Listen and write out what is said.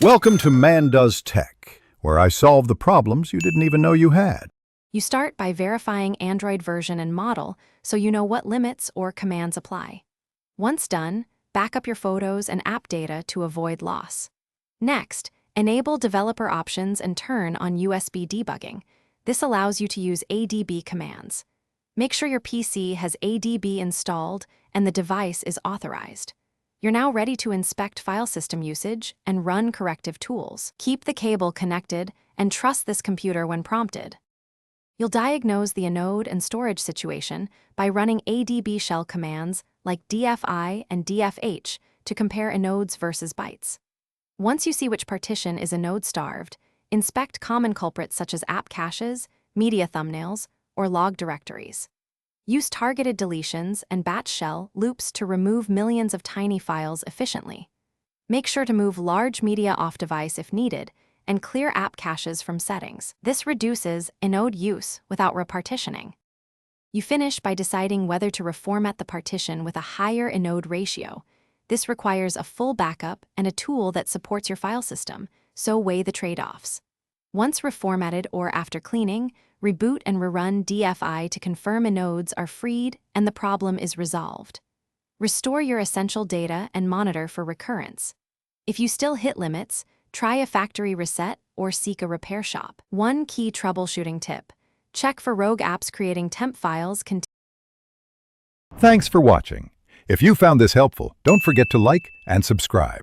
Welcome to Man Does Tech, where I solve the problems you didn't even know you had. You start by verifying Android version and model so you know what limits or commands apply. Once done, back up your photos and app data to avoid loss. Next, enable developer options and turn on USB debugging. This allows you to use ADB commands. Make sure your PC has ADB installed and the device is authorized. You're now ready to inspect file system usage and run corrective tools. Keep the cable connected and trust this computer when prompted. You'll diagnose the inode and storage situation by running ADB shell commands like dfi and dfh to compare inodes versus bytes. Once you see which partition is inode-starved, inspect common culprits such as app caches, media thumbnails, or log directories. Use targeted deletions and batch shell loops to remove millions of tiny files efficiently. Make sure to move large media off device if needed, and clear app caches from settings. This reduces inode use without repartitioning. You finish by deciding whether to reformat the partition with a higher inode ratio. This requires a full backup and a tool that supports your file system, so weigh the trade-offs. Once reformatted or after cleaning, reboot and rerun dfi to confirm inodes are freed and the problem is resolved. Restore your essential data and monitor for recurrence. If you still hit limits, try a factory reset or seek a repair shop. One key troubleshooting tip: check for rogue apps creating temp files. Thanks for watching. If you found this helpful, don't forget to like and subscribe.